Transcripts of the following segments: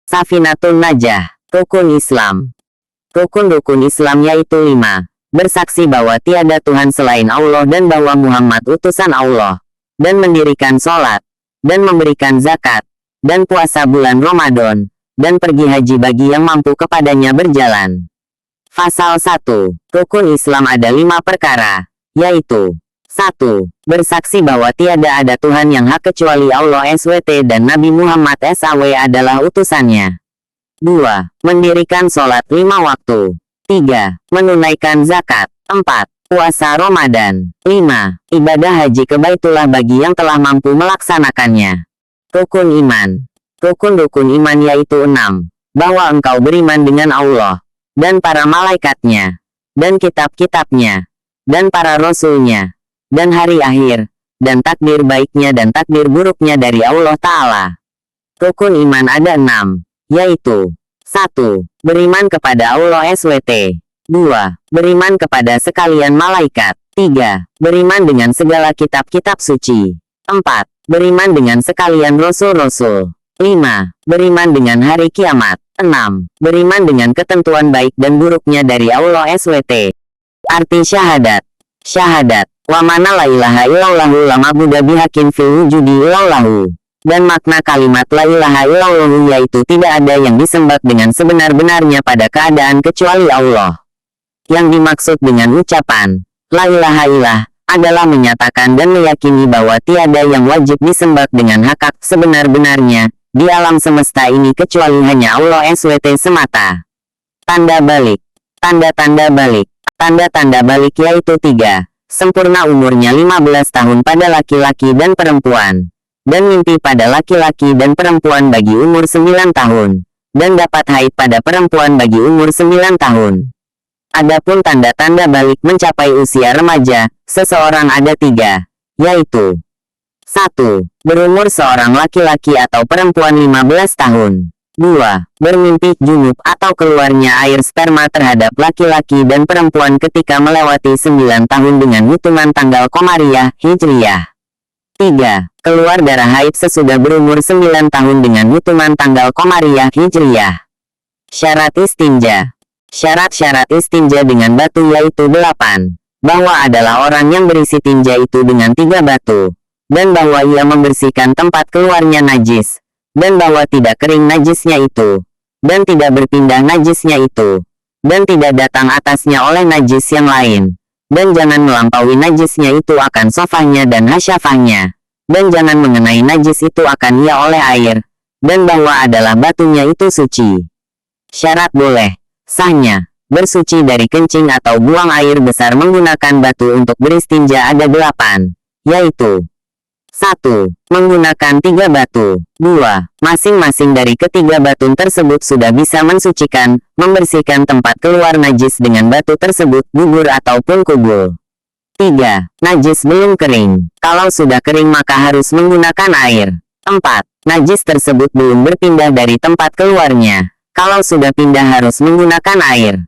Safinatun Najah. Rukun Islam. Rukun-rukun Islam yaitu 5. Bersaksi bahwa tiada Tuhan selain Allah dan bahwa Muhammad utusan Allah. Dan mendirikan sholat. Dan memberikan zakat. Dan puasa bulan Ramadan. Dan pergi haji bagi yang mampu kepadanya berjalan. Pasal 1. Rukun Islam ada 5 perkara. Yaitu 1. Bersaksi bahwa tiada ada Tuhan yang hak kecuali Allah SWT dan Nabi Muhammad SAW adalah utusannya. 2. Mendirikan sholat 5 waktu. 3. Menunaikan zakat. 4. Puasa Ramadan. 5. Ibadah haji ke Baitullah bagi yang telah mampu melaksanakannya. Rukun iman. Rukun-rukun iman yaitu 6. Bahwa engkau beriman dengan Allah, dan para malaikatnya, dan kitab-kitabnya, dan para rasulnya, dan hari akhir, dan takdir baiknya dan takdir buruknya dari Allah Ta'ala. Rukun iman ada 6, yaitu 1. Beriman kepada Allah SWT. 2. Beriman kepada sekalian malaikat. 3. Beriman dengan segala kitab-kitab suci. 4. Beriman dengan sekalian rasul-rasul. 5. Beriman dengan hari kiamat. 6. Beriman dengan ketentuan baik dan buruknya dari Allah SWT. Arti syahadat. Syahadat. Wa mana la ilaha illallahu lama buddha bihakin fil wujudi illallahu. Dan makna kalimat la ilaha illallahu yaitu tidak ada yang disembah dengan sebenar-benarnya pada keadaan kecuali Allah. Yang dimaksud dengan ucapan la ilaha illallah adalah menyatakan dan meyakini bahwa tiada yang wajib disembah dengan hak sebenar-benarnya di alam semesta ini kecuali hanya Allah SWT semata. Tanda balik. Tanda-tanda balik. Tanda-tanda balik yaitu 3. Sempurna umurnya 15 tahun pada laki-laki dan perempuan. Dan mimpi pada laki-laki dan perempuan bagi umur 9 tahun. Dan dapat haid pada perempuan bagi umur 9 tahun. Adapun tanda-tanda balik mencapai usia remaja, seseorang ada 3. Yaitu 1. Berumur seorang laki-laki atau perempuan 15 tahun. 2. Bermimpi junub atau keluarnya air sperma terhadap laki-laki dan perempuan ketika melewati 9 tahun dengan hitungan tanggal Komariah, Hijriyah. 3. Keluar darah haid sesudah berumur 9 tahun dengan hitungan tanggal Komariah, Hijriyah. Syarat istinja. Syarat-syarat istinja dengan batu yaitu 8. Bahwa adalah orang yang berisi tinja itu dengan 3 batu. Dan bahwa ia membersihkan tempat keluarnya najis. Dan bahwa tidak kering najisnya itu, dan tidak berpindah najisnya itu, dan tidak datang atasnya oleh najis yang lain, dan jangan melampaui najisnya itu akan sofahnya dan hasyafahnya, dan jangan mengenai najis itu akan ia oleh air, dan bahwa adalah batunya itu suci. Syarat boleh, sahnya, bersuci dari kencing atau buang air besar menggunakan batu untuk beristinja ada 8, yaitu 1. Menggunakan 3 batu. 2. Masing-masing dari ketiga batu tersebut sudah bisa mensucikan, membersihkan tempat keluar najis dengan batu tersebut, gugur ataupun kubul. 3. Najis belum kering. Kalau sudah kering maka harus menggunakan air. 4. Najis tersebut belum berpindah dari tempat keluarnya. Kalau sudah pindah harus menggunakan air.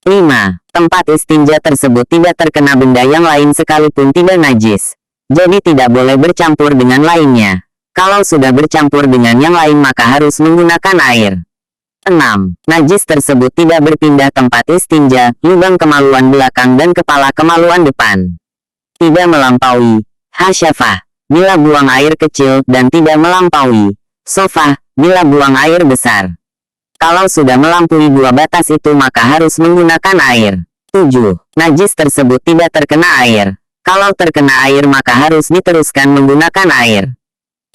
5. Tempat istinja tersebut tidak terkena benda yang lain sekalipun tidak najis. Jadi tidak boleh bercampur dengan lainnya. Kalau sudah bercampur dengan yang lain maka harus menggunakan air. 6. Najis tersebut tidak berpindah tempat istinja, lubang kemaluan belakang dan kepala kemaluan depan. Tidak melampaui hasyafah bila buang air kecil dan tidak melampaui sofah bila buang air besar. Kalau sudah melampaui 2 batas itu maka harus menggunakan air. 7. Najis tersebut tidak terkena air. Kalau terkena air maka harus diteruskan menggunakan air.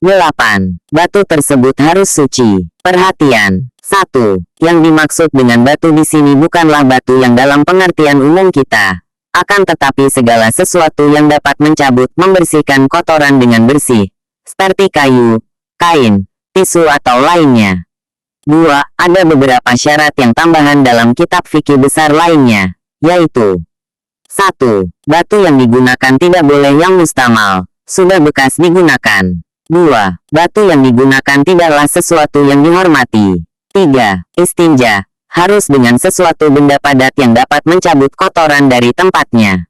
8. Batu tersebut harus suci. Perhatian. 1. Yang dimaksud dengan batu di sini bukanlah batu yang dalam pengertian umum kita. Akan tetapi segala sesuatu yang dapat mencabut, membersihkan kotoran dengan bersih. Seperti kayu, kain, tisu atau lainnya. 2. Ada beberapa syarat yang tambahan dalam kitab fikih besar lainnya. Yaitu 1. Batu yang digunakan tidak boleh yang mustamal, sudah bekas digunakan. 2. Batu yang digunakan tidaklah sesuatu yang dihormati. 3. Istinja harus dengan sesuatu benda padat yang dapat mencabut kotoran dari tempatnya.